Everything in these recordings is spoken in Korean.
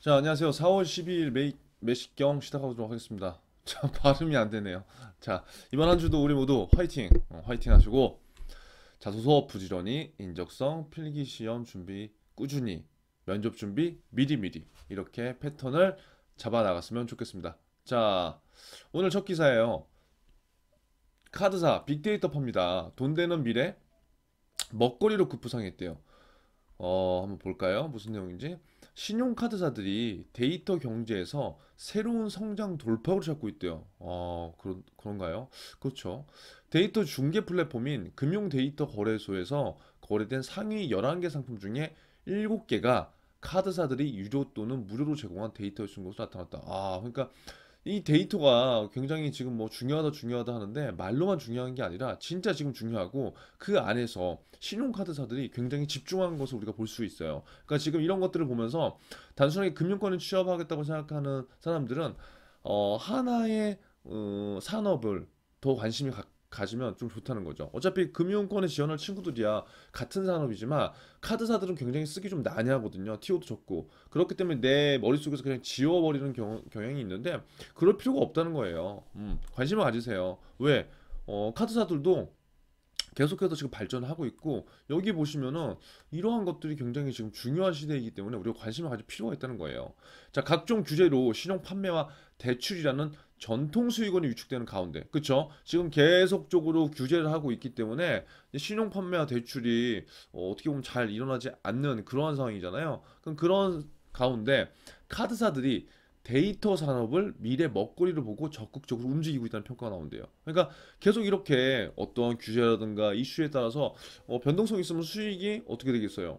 자, 안녕하세요. 4월 12일 매식경 시작하도록 하겠습니다. 자, 발음이 안 되네요. 자, 이번 한 주도 우리 모두 화이팅! 화이팅 하시고, 자소서 부지런히, 인적성, 필기 시험 준비 꾸준히, 면접 준비 미리미리, 이렇게 패턴을 잡아 나갔으면 좋겠습니다. 자, 오늘 첫 기사예요. 카드사 빅데이터 팝니다. 돈 되는 미래, 먹거리로 급부상했대요. 한번 볼까요? 무슨 내용인지. 신용카드사들이 데이터 경제에서 새로운 성장 돌파구를 찾고 있대요. 그런가요? 그렇죠. 데이터 중개 플랫폼인 금융 데이터 거래소에서 거래된 상위 11개 상품 중에 7개가 카드사들이 유료 또는 무료로 제공한 데이터였던 것으로 나타났다. 그러니까 이 데이터가 굉장히 지금 뭐 중요하다 하는데 말로만 중요한 게 아니라 진짜 지금 중요하고 그 안에서 신용카드사들이 굉장히 집중한 것을 우리가 볼 수 있어요. 그러니까 지금 이런 것들을 보면서 단순하게 금융권을 취업하겠다고 생각하는 사람들은 하나의 산업을 더 관심이 가지면 좀 좋다는 거죠. 어차피 금융권에 지원할 친구들이야 같은 산업이지만 카드사들은 굉장히 쓰기 좀 난해하거든요. 티오도 적고. 그렇기 때문에 내 머릿속에서 그냥 지워버리는 경향이 있는데 그럴 필요가 없다는 거예요. 관심을 가지세요. 왜? 카드사들도 계속해서 지금 발전하고 있고 여기 보시면은 이러한 것들이 굉장히 지금 중요한 시대이기 때문에 우리가 관심을 가질 필요가 있다는 거예요. 자, 각종 규제로 신용 판매와 대출이라는 전통 수익원이 위축되는 가운데, 그쵸? 지금 계속적으로 규제를 하고 있기 때문에 신용 판매와 대출이 어떻게 보면 잘 일어나지 않는 그러한 상황이잖아요. 그럼 그런 가운데 카드사들이 데이터 산업을 미래 먹거리로 보고 적극적으로 움직이고 있다는 평가가 나온대요. 그러니까 계속 이렇게 어떤 규제라든가 이슈에 따라서 변동성이 있으면 수익이 어떻게 되겠어요?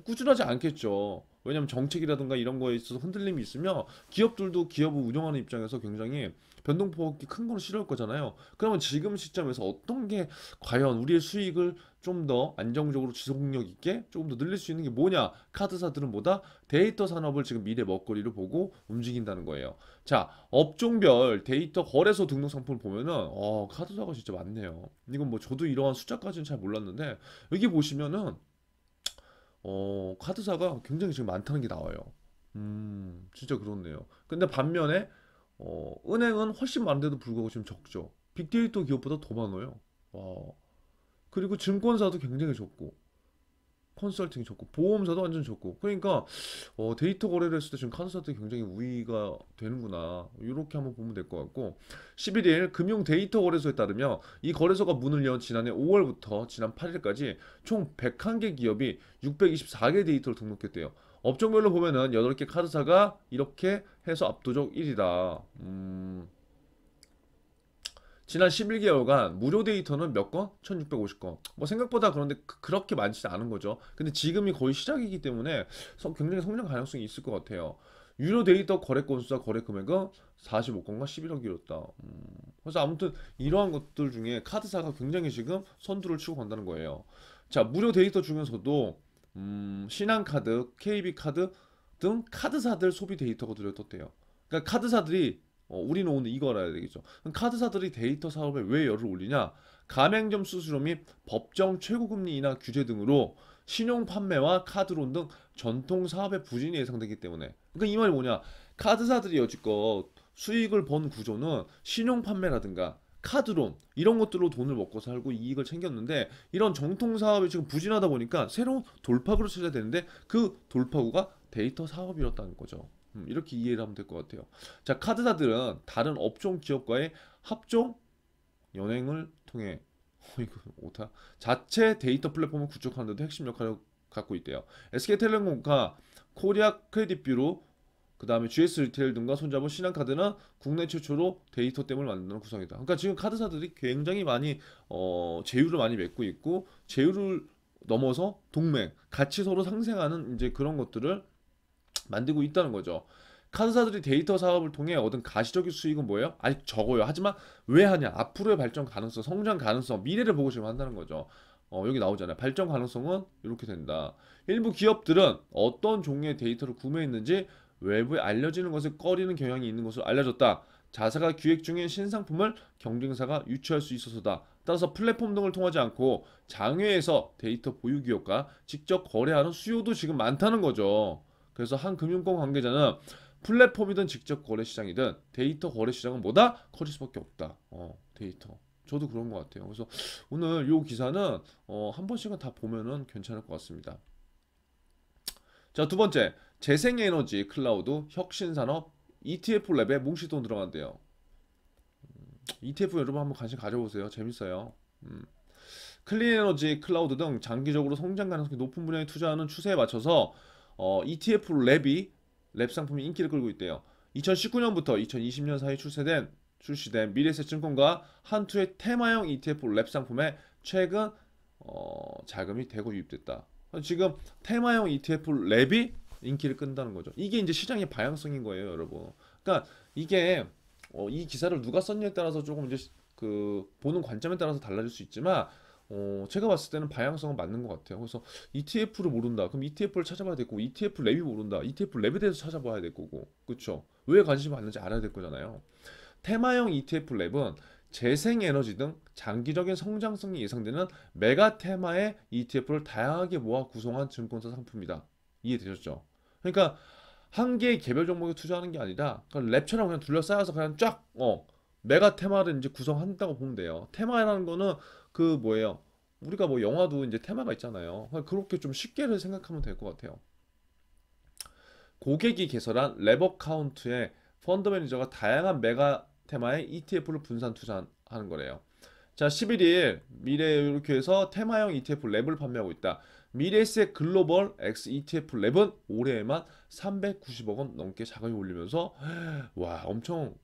꾸준하지 않겠죠. 왜냐하면 정책이라든가 이런 거에 있어서 흔들림이 있으면 기업들도 기업을 운영하는 입장에서 굉장히 변동폭이 큰 거는 싫어할 거잖아요. 그러면 지금 시점에서 어떤 게 과연 우리의 수익을 좀 더 안정적으로 지속력 있게 조금 더 늘릴 수 있는 게 뭐냐? 카드사들은 뭐다? 데이터 산업을 지금 미래 먹거리를 보고 움직인다는 거예요. 자, 업종별 데이터 거래소 등록 상품을 보면은 카드사가 진짜 많네요. 이건 뭐 저도 이러한 숫자까지는 잘 몰랐는데 여기 보시면은 카드사가 굉장히 지금 많다는 게 나와요. 진짜 그렇네요. 근데 반면에, 은행은 훨씬 많은데도 불구하고 지금 적죠. 빅데이터 기업보다 더 많아요. 와. 그리고 증권사도 굉장히 적고, 컨설팅이 적고, 보험사도 완전 적고. 그러니까, 데이터 거래를 했을 때 지금 카드사들이 굉장히 우위가 되는구나. 이렇게 한번 보면 될 것 같고, 11일 금융 데이터 거래소에 따르면 이 거래소가 문을 연 지난해 5월부터 지난 8일까지 총 101개 기업이 624개 데이터를 등록했대요. 업종별로 보면은 8개 카드사가 이렇게 해서 압도적 1위다. 지난 11개월간 무료 데이터는 몇 건? 1650건. 뭐 생각보다 그런데 그렇게 많지 않은 거죠. 근데 지금이 거의 시작이기 때문에 굉장히 성장 가능성이 있을 것 같아요. 유료 데이터 거래 건수와 거래 금액은 45건과 11억이었다. 그래서 아무튼 이러한 것들 중에 카드사가 굉장히 지금 선두를 치고 간다는 거예요. 자, 무료 데이터 중에서도 신한카드, KB카드 등 카드사들 소비 데이터가 들어떴대요. 그러니까 카드사들이 우리는 오늘 이거 알아야 되겠죠. 그럼 카드사들이 데이터 사업에 왜 열을 올리냐? 가맹점 수수료 및 법정 최고금리 인하 규제 등으로 신용 판매와 카드론 등 전통 사업의 부진이 예상되기 때문에. 그러니까 이 말이 뭐냐? 카드사들이 여지껏 수익을 번 구조는 신용 판매라든가 카드론 이런 것들로 돈을 먹고 살고 이익을 챙겼는데 이런 정통 사업이 지금 부진하다 보니까 새로운 돌파구를 찾아야 되는데 그 돌파구가 데이터 사업이었다는 거죠. 이렇게 이해를 하면 될 것 같아요. 자, 카드사들은 다른 업종 기업과의 합종 연행을 통해 이거 오타 자체 데이터 플랫폼을 구축하는 데도 핵심 역할을 갖고 있대요. SK텔레콤과 코리아 크레딧 뷰로 그다음에 GS 리테일 등과 손잡은 신한카드는 국내 최초로 데이터 댐을 만드는 구성이다. 그러니까 지금 카드사들이 굉장히 많이 제휴를 많이 맺고 있고 제휴를 넘어서 동맹, 같이 서로 상생하는 이제 그런 것들을 만들고 있다는 거죠. 카드사들이 데이터 사업을 통해 얻은 가시적인 수익은 뭐예요? 아직 적어요. 하지만 왜 하냐? 앞으로의 발전 가능성, 성장 가능성, 미래를 보고 지금 한다는 거죠. 여기 나오잖아요. 발전 가능성은 이렇게 된다. 일부 기업들은 어떤 종류의 데이터를 구매했는지 외부에 알려지는 것을 꺼리는 경향이 있는 것으로 알려졌다. 자사가 기획 중인 신상품을 경쟁사가 유치할 수 있어서다. 따라서 플랫폼 등을 통하지 않고 장외에서 데이터 보유 기업과 직접 거래하는 수요도 지금 많다는 거죠. 그래서 한 금융권 관계자는 플랫폼이든 직접 거래 시장이든 데이터 거래 시장은 뭐다? 커질 수밖에 없다. 데이터. 저도 그런 것 같아요. 그래서 오늘 요 기사는 한 번씩은 다 보면은 괜찮을 것 같습니다. 자, 두 번째, 재생에너지 클라우드 혁신산업 ETF 랩에 뭉치돈 들어간대요. ETF 여러분 한번 관심 가져보세요. 재밌어요. 클린에너지, 클라우드 등 장기적으로 성장 가능성이 높은 분야에 투자하는 추세에 맞춰서 ETF 랩 상품이 인기를 끌고 있대요. 2019년부터 2020년 사이 출시된 미래에셋 증권과 한투의 테마형 ETF 랩 상품에 최근 자금이 대거 유입됐다. 지금 테마형 ETF 랩이 인기를 끈다는 거죠. 이게 이제 시장의 방향성인 거예요, 여러분. 그러니까 이게 이 기사를 누가 썼냐에 따라서 조금 이제 그 보는 관점에 따라서 달라질 수 있지만 제가 봤을 때는 방향성은 맞는 것 같아요. 그래서 ETF를 모른다. 그럼 ETF를 찾아봐야 될 거고, ETF 랩이 모른다. ETF 랩에 대해서 찾아봐야 될 거고, 그렇죠? 왜 관심이 받는지 알아야 될 거잖아요. 테마형 ETF 랩은 재생에너지 등 장기적인 성장성이 예상되는 메가 테마의 ETF를 다양하게 모아 구성한 증권사 상품이다. 이해되셨죠? 그러니까 한 개의 개별 종목에 투자하는 게 아니라 그냥 랩처럼 그냥 둘러싸여서 그냥 쫙 메가 테마를 이제 구성한다고 보면 돼요. 테마라는 거는 그 뭐예요? 우리가 뭐 영화도 이제 테마가 있잖아요. 그렇게 좀 쉽게 생각하면 될 것 같아요. 고객이 개설한 랩 카운트의 펀드 매니저가 다양한 메가 테마의 ETF를 분산 투자하는 거래요. 자, 11일 미래 이렇게 해서 테마형 ETF 랩을 판매하고 있다. 미래에셋 글로벌 X ETF 랩은 올해에만 390억 원 넘게 자금이 올리면서 와, 엄청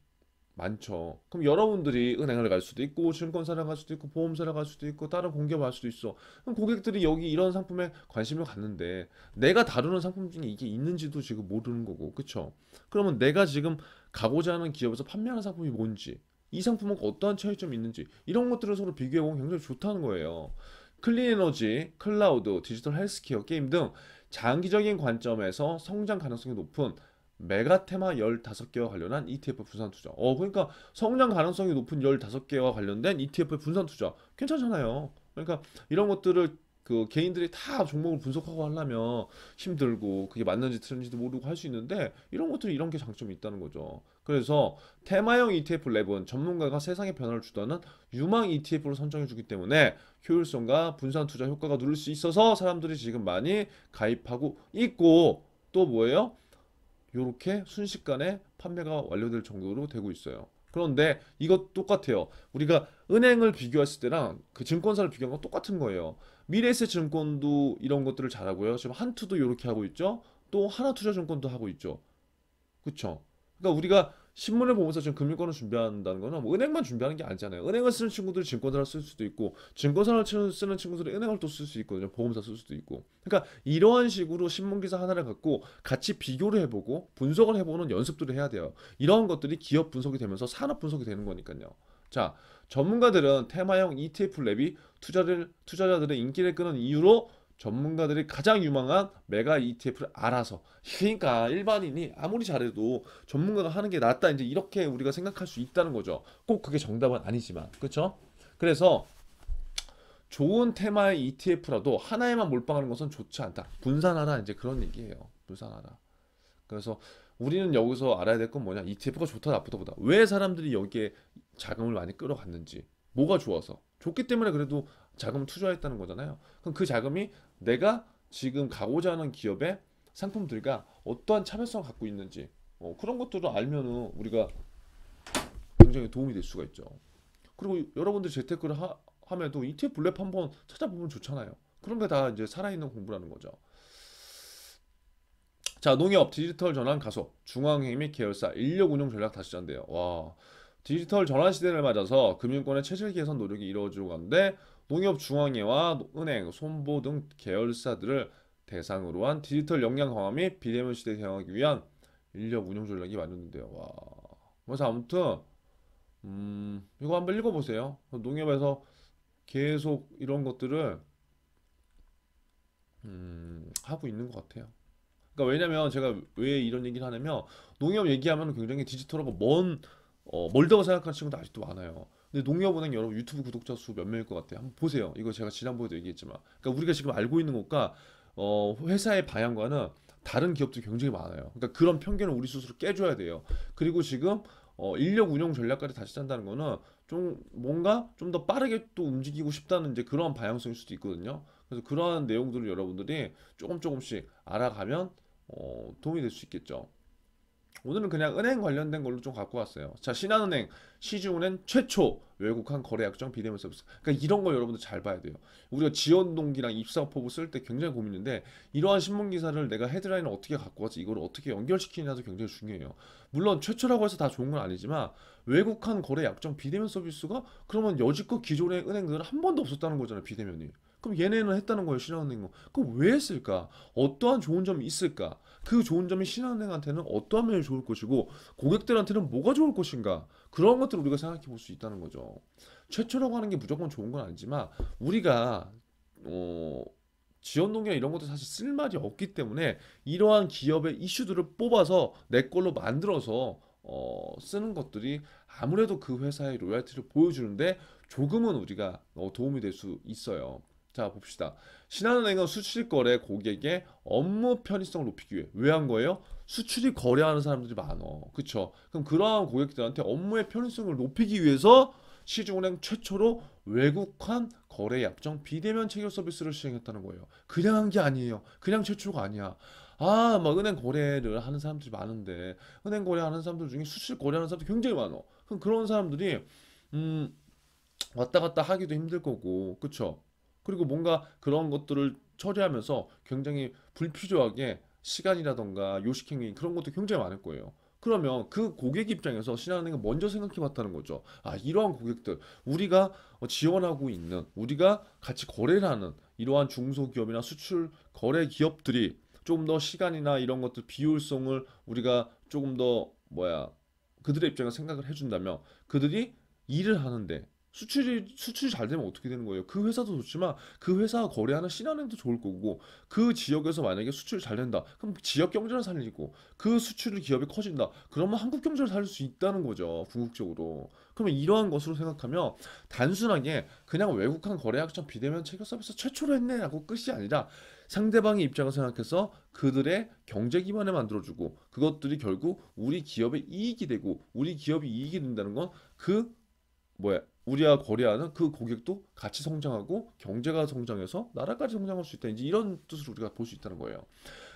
많죠. 그럼 여러분들이 은행을 갈 수도 있고 증권사를 갈 수도 있고 보험사를 갈 수도 있고 다른 공기업을 갈 수도 있어. 그럼 고객들이 여기 이런 상품에 관심을 갖는데 내가 다루는 상품 중에 이게 있는지도 지금 모르는 거고, 그쵸? 그러면 내가 지금 가고자 하는 기업에서 판매하는 상품이 뭔지, 이 상품은 어떠한 차이점이 있는지 이런 것들을 서로 비교해보면 굉장히 좋다는 거예요. 클린에너지, 클라우드, 디지털 헬스케어, 게임 등 장기적인 관점에서 성장 가능성이 높은 메가테마 15개와 관련한 ETF 분산 투자. 그러니까 성장 가능성이 높은 15개와 관련된 ETF 분산 투자. 괜찮잖아요. 그러니까 이런 것들을 그 개인들이 다 종목을 분석하고 하려면 힘들고 그게 맞는지 틀린지도 모르고 할 수 있는데 이런 것들이 이런 게 장점이 있다는 거죠. 그래서 테마형 ETF 랩은 전문가가 세상의 변화를 주도하는 유망 ETF로 선정해 주기 때문에 효율성과 분산 투자 효과가 누릴 수 있어서 사람들이 지금 많이 가입하고 있고, 또 뭐예요? 요렇게 순식간에 판매가 완료될 정도로 되고 있어요. 그런데 이것 똑같아요. 우리가 은행을 비교했을 때랑 그 증권사를 비교한 건 똑같은 거예요. 미래에셋 증권도 이런 것들을 잘하고요. 지금 한투도 이렇게 하고 있죠. 또 하나투자증권도 하고 있죠. 그쵸? 그러니까 우리가 신문을 보면서 지금 금융권을 준비한다는 거는 뭐 은행만 준비하는 게 아니잖아요. 은행을 쓰는 친구들이 증권사를 쓸 수도 있고, 증권사를 쓰는 친구들이 은행을 또 쓸 수 있거든요. 보험사 쓸 수도 있고. 그러니까 이러한 식으로 신문 기사 하나를 갖고 같이 비교를 해보고 분석을 해보는 연습들을 해야 돼요. 이런 것들이 기업 분석이 되면서 산업 분석이 되는 거니까요. 자, 전문가들은 테마형 ETF 랩이 투자자들의 인기를 끄는 이유로 전문가들이 가장 유망한 메가 ETF를 알아서, 그러니까 일반인이 아무리 잘해도 전문가가 하는 게 낫다 이제 이렇게 우리가 생각할 수 있다는 거죠. 꼭 그게 정답은 아니지만, 그렇죠? 그래서 좋은 테마의 ETF라도 하나에만 몰빵하는 것은 좋지 않다. 분산하라 이제 그런 얘기예요. 분산하라. 그래서 우리는 여기서 알아야 될 건 뭐냐? ETF가 좋다 나쁘다 보다. 왜 사람들이 여기에 자금을 많이 끌어갔는지, 뭐가 좋아서, 좋기 때문에 그래도 자금을 투자했다는 거잖아요. 그럼 그 자금이 내가 지금 가고자 하는 기업의 상품들과 어떠한 차별성을 갖고 있는지, 그런 것들을 알면은 우리가 굉장히 도움이 될 수가 있죠. 그리고 여러분들 재테크를 함에도 ETF 랩 한번 찾아보면 좋잖아요. 그런 게 다 이제 살아있는 공부라는 거죠. 자, 농협 디지털 전환 가속, 중앙은행 및 계열사 인력 운용 전략 다시 잔대요. 와, 디지털 전환 시대를 맞아서 금융권의 체질 개선 노력이 이루어지고 가는데 농협 중앙회와 은행, 손보 등 계열사들을 대상으로 한 디지털 역량 강화 및 비대면 시대 대응하기 위한 인력 운용 전략이 마련된대요. 와, 그래서 아무튼 이거 한번 읽어보세요. 농협에서 계속 이런 것들을 하고 있는 것 같아요. 그러니까 왜냐면 제가 왜 이런 얘기를 하냐면 농협 얘기하면 굉장히 디지털하고 멀다고 생각하는 친구도 아직도 많아요. 근데 농협은행 여러분 유튜브 구독자 수 몇 명일 것 같아요. 한번 보세요. 이거 제가 지난번에도 얘기했지만, 그러니까 우리가 지금 알고 있는 것과 회사의 방향과는 다른 기업들이 굉장히 많아요. 그러니까 그런 편견을 우리 스스로 깨줘야 돼요. 그리고 지금 인력 운용 전략까지 다시 짠다는 거는 좀 뭔가 좀 더 빠르게 또 움직이고 싶다는 이제 그런 방향성일 수도 있거든요. 그래서 그러한 내용들을 여러분들이 조금씩 알아가면 도움이 될 수 있겠죠. 오늘은 그냥 은행 관련된 걸로 좀 갖고 왔어요. 자, 신한은행, 시중은행 최초 외국한 거래약정 비대면 서비스. 그러니까 이런 걸 여러분들 잘 봐야 돼요. 우리가 지원 동기랑 입사 포부 쓸 때 굉장히 고민인데 이러한 신문 기사를 내가 헤드라인을 어떻게 갖고 와서 이걸 어떻게 연결시키냐도 굉장히 중요해요. 물론 최초라고 해서 다 좋은 건 아니지만 외국한 거래약정 비대면 서비스가 그러면 여지껏 기존의 은행들은 한 번도 없었다는 거잖아요. 비대면이. 그럼 얘네는 했다는 거예요. 신한은행은. 그럼 왜 했을까? 어떠한 좋은 점이 있을까? 그 좋은 점이 신한은행한테는 어떠한 면이 좋을 것이고 고객들한테는 뭐가 좋을 것인가 그런 것들을 우리가 생각해 볼 수 있다는 거죠. 최초라고 하는 게 무조건 좋은 건 아니지만 우리가 어, 지원동기나 이런 것도 사실 쓸 말이 없기 때문에 이러한 기업의 이슈들을 뽑아서 내 걸로 만들어서 쓰는 것들이 아무래도 그 회사의 로열티를 보여주는데 조금은 우리가 도움이 될 수 있어요. 자, 봅시다. 신한은행은 수출입 거래 고객의 업무 편의성을 높이기 위해 왜 한 거예요? 수출입 거래하는 사람들이 많어. 그쵸? 그럼 그러한 고객들한테 업무의 편의성을 높이기 위해서 시중은행 최초로 외국환 거래 약정 비대면 체결 서비스를 시행했다는 거예요. 그냥 한 게 아니에요. 그냥 최초가 아니야. 아, 막 은행 거래를 하는 사람들이 많은데 은행 거래하는 사람들 중에 수출 거래하는 사람들이 굉장히 많어. 그럼 그런 사람들이 음, 왔다 갔다 하기도 힘들 거고, 그쵸? 그리고 뭔가 그런 것들을 처리하면서 굉장히 불필요하게 시간이라던가 요식행위 그런 것도 굉장히 많을 거예요. 그러면 그 고객 입장에서 신한은행은 먼저 생각해 봤다는 거죠. 아, 이러한 고객들, 우리가 지원하고 있는, 우리가 같이 거래를 하는 이러한 중소기업이나 수출 거래 기업들이 조금 더 시간이나 이런 것들 비효율성을 우리가 조금 더 그들의 입장에서 생각을 해준다면 그들이 일을 하는데 수출이 잘 되면 어떻게 되는 거예요? 그 회사도 좋지만 그 회사가 거래하는 신한은행도 좋을 거고 그 지역에서 만약에 수출이 잘 된다. 그럼 지역 경제를 살리고 그 수출 기업이 커진다. 그러면 한국 경제를 살릴 수 있다는 거죠. 궁극적으로. 그러면 이러한 것으로 생각하면 단순하게 그냥 외국한 거래약정 비대면 체결 서비스 최초로 했네라고 끝이 아니라 상대방의 입장을 생각해서 그들의 경제 기반을 만들어주고 그것들이 결국 우리 기업의 이익이 되고 우리 기업이 이익이 된다는 건그 우리와 거래하는 그 고객도 같이 성장하고 경제가 성장해서 나라까지 성장할 수 있다. 이제 이런 뜻으로 우리가 볼 수 있다는 거예요.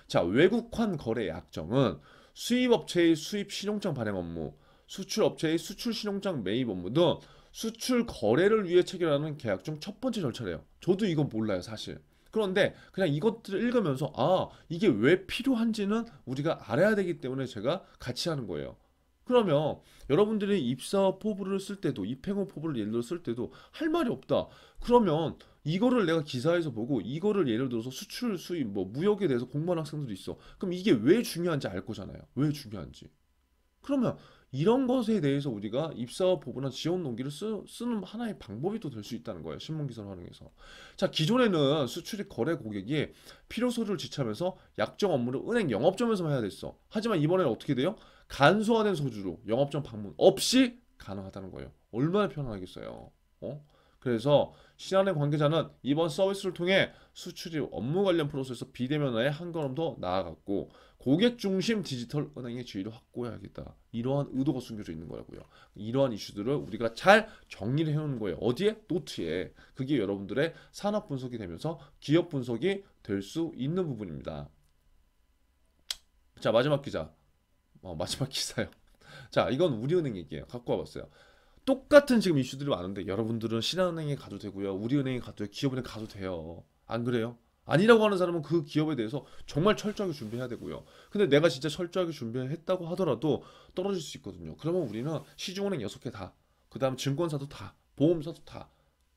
자, 외국환 거래 약정은 수입업체의 수입 신용장 발행 업무, 수출업체의 수출 신용장 매입 업무 등 수출 거래를 위해 체결하는 계약 중 첫 번째 절차래요. 저도 이건 몰라요, 사실. 그런데 그냥 이것들을 읽으면서 아, 이게 왜 필요한지는 우리가 알아야 되기 때문에 제가 같이 하는 거예요. 그러면 여러분들이 입사 포부를 쓸 때도 입행호 포부를 예를 들어 쓸 때도 할 말이 없다. 그러면 이거를 내가 기사에서 보고 이거를 예를 들어서 수출 수입 무역에 대해서 공부하는 학생들도 있어. 그럼 이게 왜 중요한지 알 거잖아요. 왜 중요한지. 그러면 이런 것에 대해서 우리가 입사 포부나 지원 동기를 쓰는 하나의 방법이 또 될 수 있다는 거예요. 신문 기사를 활용해서. 자, 기존에는 수출입 거래 고객이 필요 서류를 지참해서 약정 업무를 은행 영업점에서만 해야 됐어. 하지만 이번에는 어떻게 돼요? 간소화된 소주로 영업점 방문 없이 가능하다는 거예요. 얼마나 편하겠어요. 그래서 신한은행 관계자는 이번 서비스를 통해 수출입 업무 관련 프로세스 비대면화에 한 걸음 더 나아갔고 고객 중심 디지털 은행의 지위를 확고해야겠다. 이러한 의도가 숨겨져 있는 거라고요. 이러한 이슈들을 우리가 잘 정리를 해놓는 거예요. 어디에? 노트에. 그게 여러분들의 산업 분석이 되면서 기업 분석이 될 수 있는 부분입니다. 자, 마지막 기자. 마지막 기사요. 자, 이건 우리은행 얘기예요. 갖고 와봤어요. 똑같은 지금 이슈들이 많은데 여러분들은 신한은행에 가도 되고요. 우리은행에 가도 돼요. 기업은행 가도 돼요. 안 그래요? 아니라고 하는 사람은 그 기업에 대해서 정말 철저하게 준비해야 되고요. 근데 내가 진짜 철저하게 준비했다고 하더라도 떨어질 수 있거든요. 그러면 우리는 시중은행 6개 다, 그 다음 증권사도 다, 보험사도 다,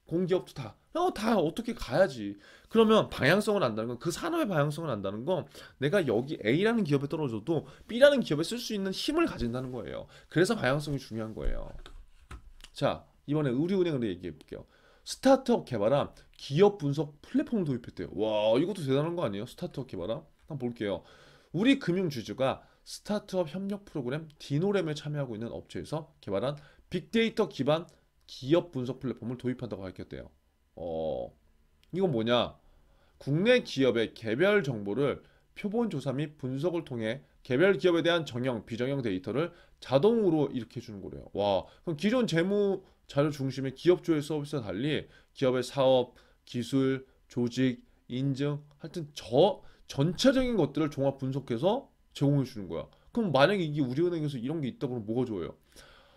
공기업도 다, 다 어떻게 가야지. 그러면 방향성을 안다는 건 그 산업의 방향성을 안다는 건 내가 여기 A라는 기업에 떨어져도 B라는 기업에 쓸 수 있는 힘을 가진다는 거예요. 그래서 방향성이 중요한 거예요. 자, 이번에 의류은행을 얘기해 볼게요. 스타트업 개발한 기업 분석 플랫폼을 도입했대요. 와, 이것도 대단한 거 아니에요? 스타트업 개발한? 한번 볼게요. 우리 금융주주가 스타트업 협력 프로그램 디노램에 참여하고 있는 업체에서 개발한 빅데이터 기반 기업 분석 플랫폼을 도입한다고 밝혔대요. 이건 뭐냐? 국내 기업의 개별 정보를 표본 조사 및 분석을 통해 개별 기업에 대한 정형, 비정형 데이터를 자동으로 이렇게 해주는 거래요. 와, 그럼 기존 재무 자료 중심의 기업조회 서비스와 달리 기업의 사업, 기술, 조직, 인증, 하여튼 전체적인 것들을 종합 분석해서 제공해 주는 거야. 그럼 만약에 이게 우리은행에서 이런 게 있다 그러면 뭐가 좋아요?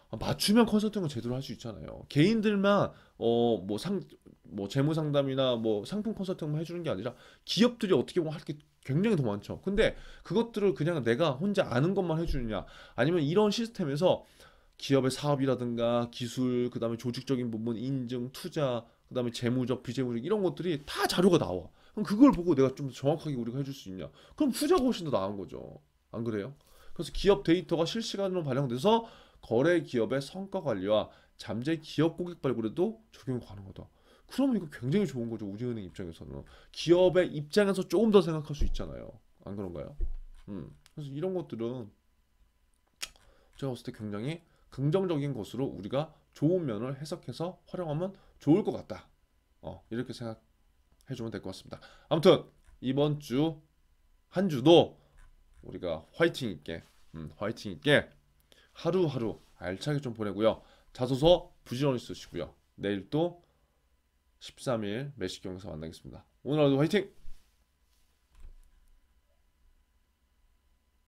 맞춤형 컨설팅을 제대로 할 수 있잖아요. 개인들만 뭐 재무 상담이나 뭐 상품 컨설팅만 해주는 게 아니라 기업들이 어떻게 보면 할 게 굉장히 더 많죠. 근데 그것들을 그냥 내가 혼자 아는 것만 해주느냐, 아니면 이런 시스템에서 기업의 사업이라든가 기술, 그다음에 조직적인 부분, 인증, 투자, 그다음에 재무적, 비재무적 이런 것들이 다 자료가 나와. 그럼 그걸 보고 내가 좀 정확하게 우리가 해줄 수 있냐? 그럼 후자가 훨씬 더 나은 거죠. 안 그래요? 그래서 기업 데이터가 실시간으로 반영돼서 거래 기업의 성과 관리와 잠재 기업 고객 발굴에도 적용이 가능하다. 그러면 이거 굉장히 좋은 거죠. 우리은행 입장에서는 기업의 입장에서 조금 더 생각할 수 있잖아요. 안 그런가요? 그래서 이런 것들은 제가 봤을 때 굉장히 긍정적인 것으로 우리가 좋은 면을 해석해서 활용하면 좋을 것 같다. 이렇게 생각해주면 될 것 같습니다. 아무튼 이번 주 한 주도 우리가 화이팅 있게 하루하루 알차게 좀 보내고요. 자소서 부지런히 쓰시고요. 내일 또 13일 매식경에서 만나겠습니다. 오늘 하루도 화이팅!